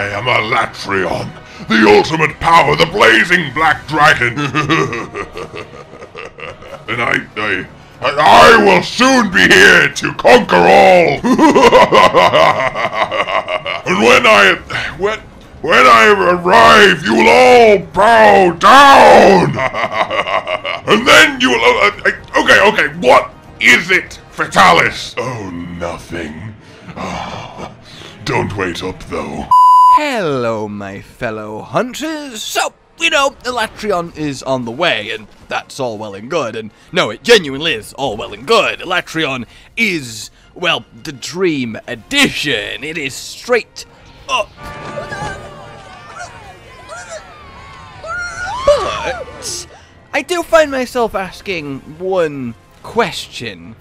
I am Alatreon, the ultimate power, the blazing black dragon. And I will soon be here to conquer all. And when I arrive, you will all bow down. And then you will, okay, what is it, Fatalis? Oh, nothing. Don't wait up, though. Hello, my fellow hunters. So, Alatreon is on the way, and that's all well and good. And no, it genuinely is all well and good. Alatreon is, well, the Dream Edition. It is straight up. But I do find myself asking one question,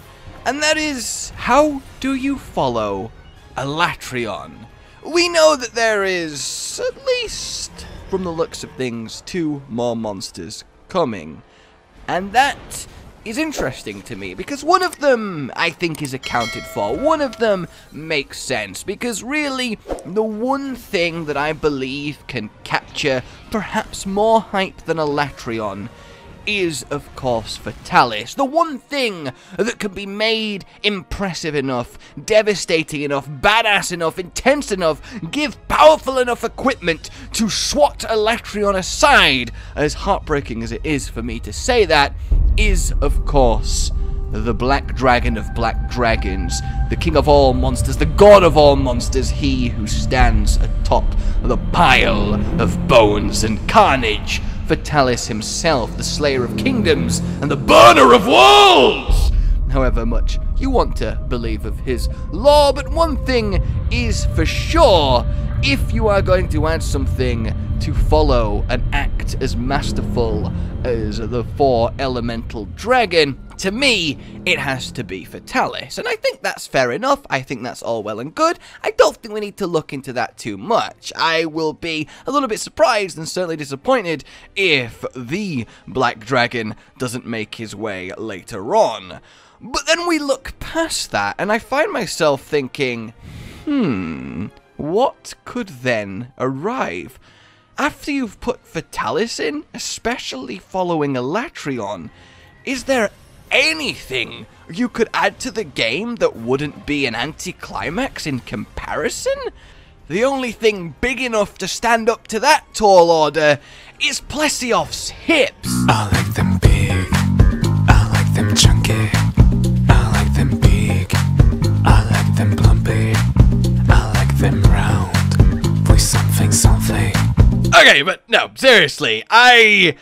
and that is, how do you follow Alatreon? We know that there is, at least from the looks of things, 2 more monsters coming. And that is interesting to me, because one of them, I think, is accounted for. One of them makes sense, because really, the one thing that I believe can capture perhaps more hype than Alatreon is, of course, Fatalis. The one thing that can be made impressive enough, devastating enough, badass enough, intense enough, give powerful enough equipment to swat Alatreon aside, as heartbreaking as it is for me to say that, is, of course, the Black Dragon of Black Dragons, the king of all monsters, the god of all monsters, he who stands atop the pile of bones and carnage, Fatalis himself, the slayer of kingdoms and the burner of worlds! However much you want to believe of his lore, but one thing is for sure, if you are going to add something to follow and act as masterful as the 4 elemental dragon, to me, it has to be Fatalis. And I think that's fair enough. I think that's all well and good. I don't think we need to look into that too much. I will be a little bit surprised and certainly disappointed if the Black Dragon doesn't make his way later on. But then we look past that, and I find myself thinking, what could then arrive? After you've put Fatalis in, especially following Alatreon, is there anything you could add to the game that wouldn't be an anticlimax in comparison? The only thing big enough to stand up to that tall order is Plesiov's hips. I like them big, I like them chunky, I like them big, I like them plumpy, I like them round, with something. Okay, but no, seriously, I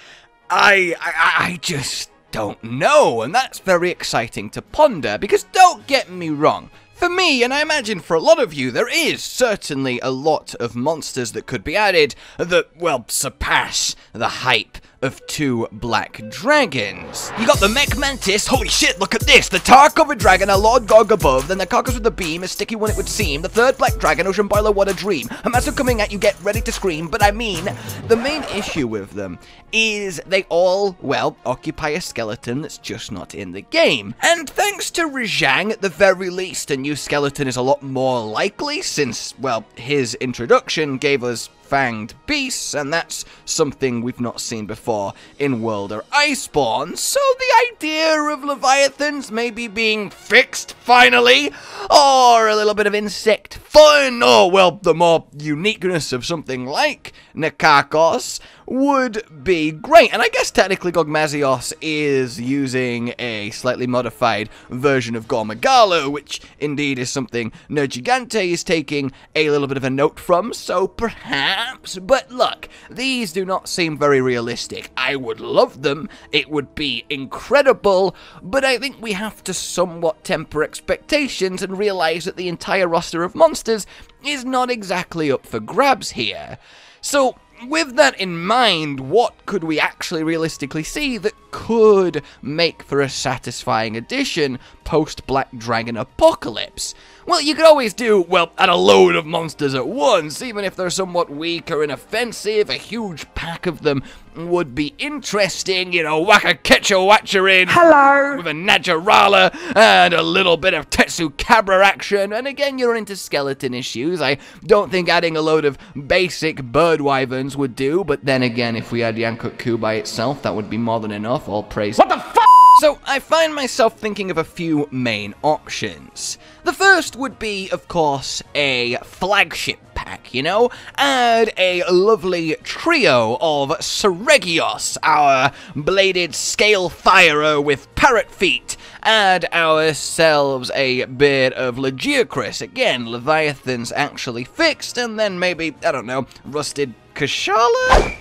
just don't know, and that's very exciting to ponder, because don't get me wrong, for me, and I imagine for a lot of you, there is certainly a lot of monsters that could be added that, well, surpass the hype of 2 black dragons. You got the Mech Mantis, holy shit, look at this, the tar-covered dragon, a Lord Gog above, then the carcass with the beam, a sticky one it would seem, the 3rd black dragon, Ocean Boiler, what a dream, a massive coming at you, get ready to scream, but I mean, the main issue with them is they all, well, occupy a skeleton that's just not in the game. And thanks to Rajang, at the very least, a new skeleton is a lot more likely, since, well, his introduction gave us fanged beasts, and that's something we've not seen before in World Iceborne. So the idea of Leviathans maybe being fixed finally, or a little bit of insect fun, or well, the more uniqueness of something like Nekakos would be great. And I guess technically Gogmazios is using a slightly modified version of Gormagala, which indeed is something Nergigante is taking a little bit of a note from, so perhaps. But look, these do not seem very realistic. I would love them, it would be incredible, but I think we have to somewhat temper expectations and realize that the entire roster of monsters is not exactly up for grabs here. So with that in mind, what could we actually realistically see that could make for a satisfying addition post-Black Dragon Apocalypse. Well, you could always do, well, add a load of monsters at once, even if they're somewhat weak or inoffensive. A huge pack of them would be interesting, you know, whack a Quechua in. Hello! With a Najarala and a little bit of Tetsukabra action, and again, you're into skeleton issues. I don't think adding a load of basic bird wyverns would do, but then again, if we had Yankut-Ku by itself, that would be more than enough. All praise. What the fuck? So, I find myself thinking of a few main options. The first would be, of course, a flagship pack, you know? Add a lovely trio of Seregios, our bladed scale firer with parrot feet. Add ourselves a bit of Legiocris, again, Leviathan's actually fixed, and then maybe, I don't know, rusted Kashala?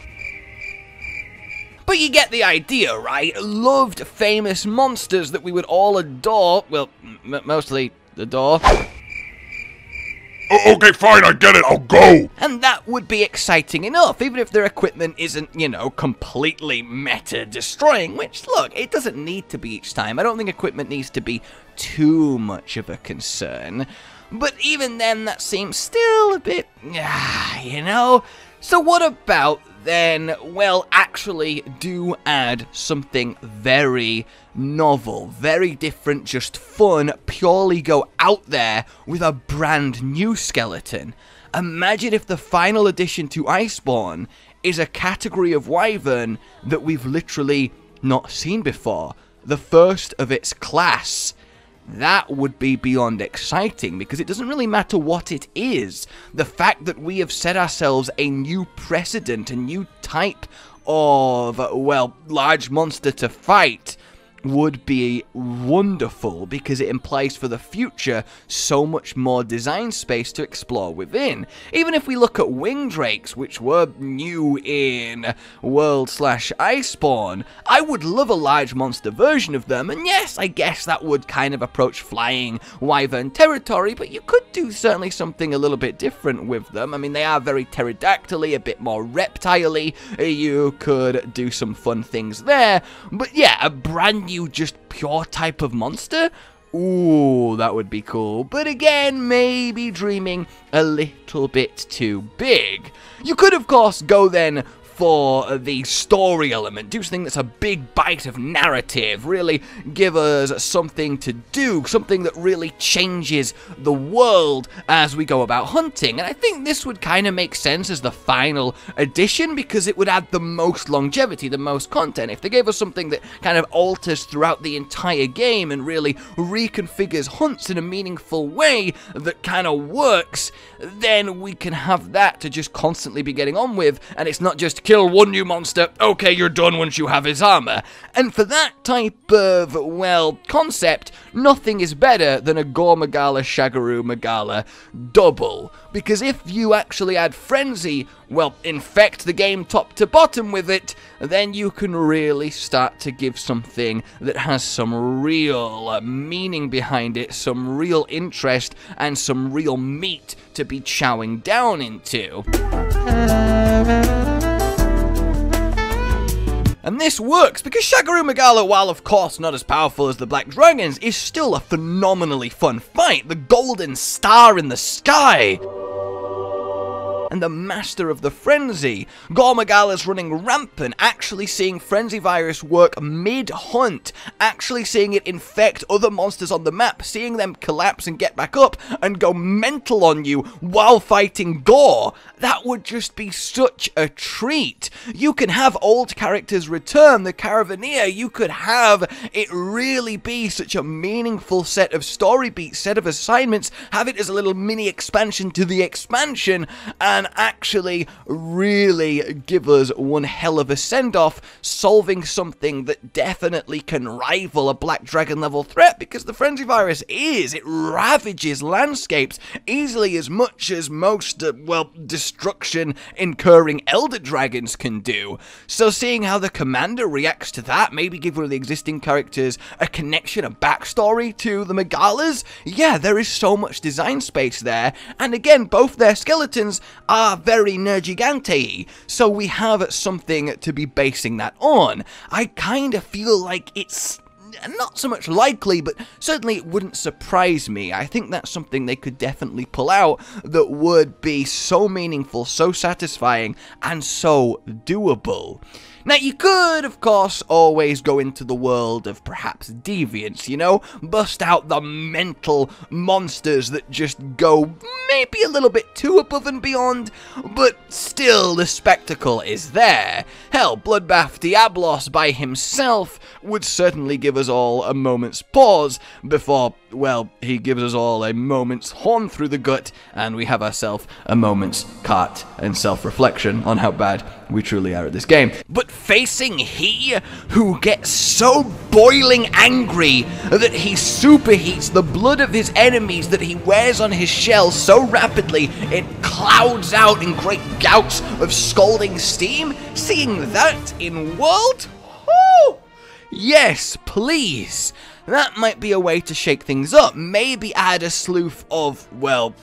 But you get the idea, right? Loved, famous monsters that we would all adore. Well, mostly adore. Okay, fine, I get it, I'll go! And that would be exciting enough, even if their equipment isn't, you know, completely meta-destroying, which, look, it doesn't need to be each time. I don't think equipment needs to be too much of a concern. But even then, that seems still a bit, you know? So what about then, well, actually do add something very novel, very different, just fun, purely go out there with a brand new skeleton. Imagine if the final addition to Iceborne is a category of wyvern that we've literally not seen before. The first of its class. That would be beyond exciting, because it doesn't really matter what it is. The fact that we have set ourselves a new precedent, a new type of, well, large monster to fight, would be wonderful, because it implies for the future so much more design space to explore within. Even if we look at wing drakes, which were new in World/Iceborne, I would love a large monster version of them, and yes, I guess that would kind of approach flying wyvern territory, but you could do certainly something a little bit different with them. I mean, they are very pterodactyl-y, a bit more reptile-y. You could do some fun things there, but yeah, a brand new just pure type of monster? Ooh, that would be cool. But again, maybe dreaming a little bit too big. You could, of course, go then for the story element, do something that's a big bite of narrative, really give us something to do, something that really changes the world as we go about hunting. And I think this would kind of make sense as the final addition, because it would add the most longevity, the most content. If they gave us something that kind of alters throughout the entire game and really reconfigures hunts in a meaningful way that kind of works, then we can have that to just constantly be getting on with, and it's not just kill one new monster, okay, you're done once you have his armor. And for that type of, well, concept, nothing is better than a Gore Magala Shagaru Magala double. Because if you actually add Frenzy, well, infect the game top to bottom with it, then you can really start to give something that has some real meaning behind it, some real interest, and some real meat to be chowing down into. And this works because Shagaru Magala, while of course not as powerful as the Black Dragons, is still a phenomenally fun fight. The golden star in the sky! And the master of the frenzy. Gore Magala's running rampant, actually seeing frenzy virus work mid-hunt, actually seeing it infect other monsters on the map, seeing them collapse and get back up and go mental on you while fighting Gore. That would just be such a treat. You can have old characters return, the Caravaneer, you could have it really be such a meaningful set of story beats, set of assignments, have it as a little mini expansion to the expansion, and actually really give us one hell of a send-off, solving something that definitely can rival a Black Dragon level threat, because the Frenzy Virus it ravages landscapes easily as much as most, well, destruction incurring Elder Dragons can do. So seeing how the commander reacts to that, maybe give one of the existing characters a connection, a backstory to the Magalas, yeah, there is so much design space there, and again, both their skeletons are very nergigante, so we have something to be basing that on. I kind of feel like it's not so much likely, but certainly it wouldn't surprise me. I think that's something they could definitely pull out that would be so meaningful, so satisfying, and so doable. Now, you could, of course, always go into the world of perhaps deviants, you know? Bust out the mental monsters that just go maybe a little bit too above and beyond, but still the spectacle is there. Hell, Bloodbath Diablos by himself would certainly give us all a moment's pause before, well, he gives us all a moment's horn through the gut, and we have ourselves a moment's cart and self-reflection on how bad we truly are at this game. But facing he who gets so boiling angry that he superheats the blood of his enemies that he wears on his shell so rapidly it clouds out in great gouts of scalding steam, seeing that in World? Woo! Yes, please. That might be a way to shake things up. Maybe add a slew of, well,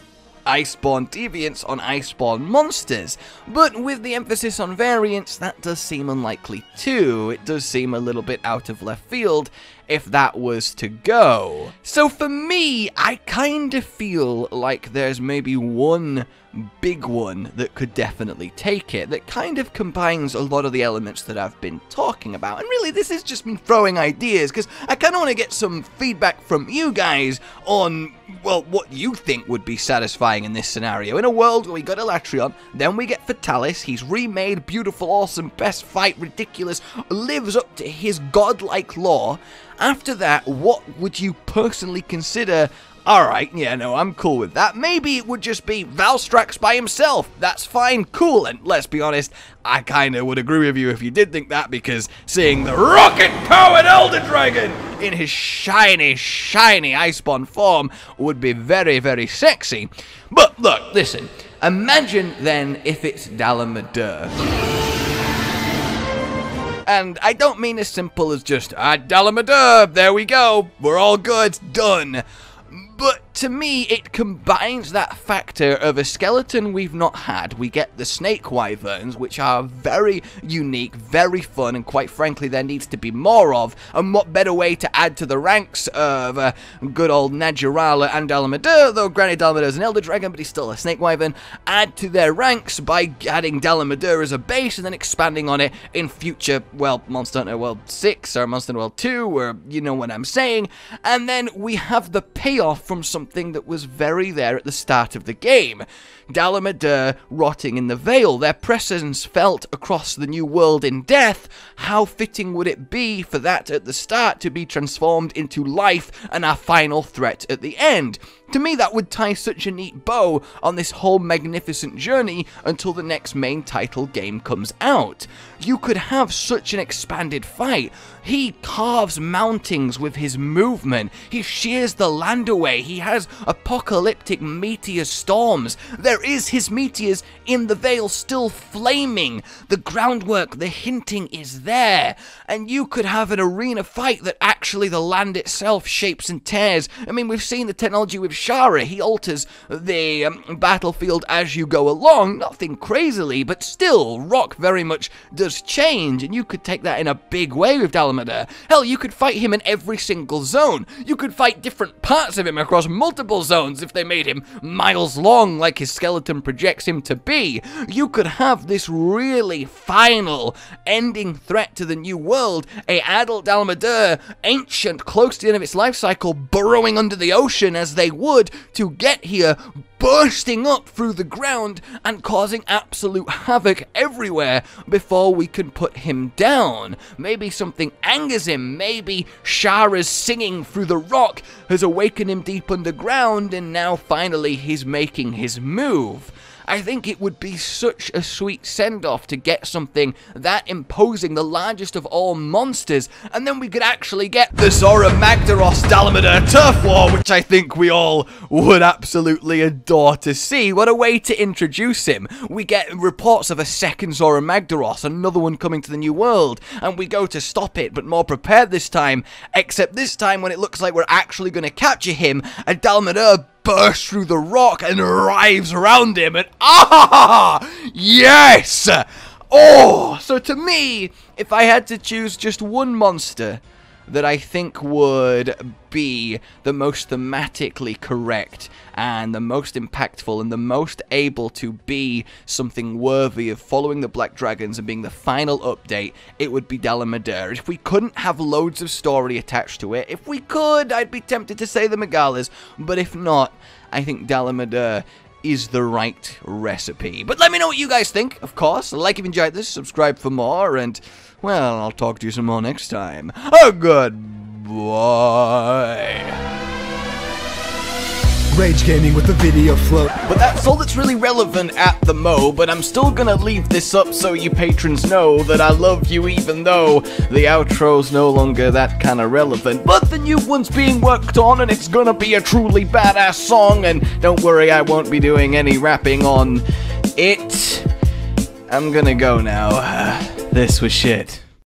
Iceborne Deviants on Iceborne monsters, but with the emphasis on variants, that does seem unlikely too. It does seem a little bit out of left field if that was to go. So for me, I kind of feel like there's maybe one big one that could definitely take it, that kind of combines a lot of the elements that I've been talking about. And really, this is just me throwing ideas, because I kind of want to get some feedback from you guys on, well, what you think would be satisfying in this scenario. In a world where we got Alatreon, then we get Fatalis, he's remade, beautiful, awesome, best fight, ridiculous, lives up to his godlike lore. After that, what would you personally consider? Alright, yeah, no, I'm cool with that. Maybe it would just be Valstrax by himself. That's fine, cool, and let's be honest, I kinda would agree with you if you did think that, because seeing the rocket-powered Elder Dragon in his shiny, shiny Iceborne form would be very, very sexy. But look, listen, imagine then if it's Dalamadur. And I don't mean as simple as just, Dalamadur, there we go, we're all good, done. But to me, it combines that factor of a skeleton we've not had. We get the snake wyverns, which are very unique, very fun, and quite frankly, there needs to be more of. And what better way to add to the ranks of good old Najirala and Dalamadur, though granted Dalamadur's an Elder Dragon, but he's still a snake wyvern, add to their ranks by adding Dalamadur as a base and then expanding on it in future, well, Monster Hunter World 6 or Monster Hunter World 2, or you know what I'm saying. And then we have the payoff from something that was very there at the start of the game. Dalamadur rotting in the Vale, their presence felt across the new world in death. How fitting would it be for that at the start to be transformed into life and our final threat at the end? To me, that would tie such a neat bow on this whole magnificent journey until the next main title game comes out. You could have such an expanded fight. He carves mountains with his movement. He shears the land away. He has apocalyptic meteor storms. There is his meteors in the Vale still flaming. The groundwork, the hinting is there. And you could have an arena fight that actually the land itself shapes and tears. I mean, we've seen the technology with Shara. He alters the battlefield as you go along. Nothing crazily, but still, rock very much does change. And you could take that in a big way with Dalamadur. Hell, you could fight him in every single zone. You could fight different parts of him across multiple zones if they made him miles long like his skeleton projects him to be. You could have this really final ending threat to the new world, a adult Dalamadur, ancient, close to the end of its life cycle, burrowing under the ocean as they would to get here, bursting up through the ground and causing absolute havoc everywhere before we can put him down. Maybe something angers him, maybe Shara's singing through the rock has awakened him deep underground and now finally he's making his move. I think it would be such a sweet send-off to get something that imposing, the largest of all monsters, and then we could actually get the Zora Magdaros Dalamadur Turf War, which I think we all would absolutely adore to see. What a way to introduce him. We get reports of a second Zora Magdaros, another one coming to the new world, and we go to stop it, but more prepared this time, except this time when it looks like we're actually going to capture him, a Dalamadur bursts through the rock and arrives around him, and yes! Oh! So to me, if I had to choose just one monster that I think would be the most thematically correct and the most impactful and the most able to be something worthy of following the Black Dragons and being the final update, it would be Dalamadur. If we couldn't have loads of story attached to it, if we could, I'd be tempted to say the Megalas, but if not, I think Dalamadur is the right recipe. But let me know what you guys think, of course. Like if you enjoyed this, subscribe for more, and, well, I'll talk to you some more next time. Oh, goodbye. Rage Gaming with the video float. But that's all that's really relevant at the mo, but I'm still gonna leave this up so you patrons know that I love you even though the outro's no longer that kind of relevant. But the new one's being worked on and it's gonna be a truly badass song, and don't worry, I won't be doing any rapping on it. I'm gonna go now. This was shit.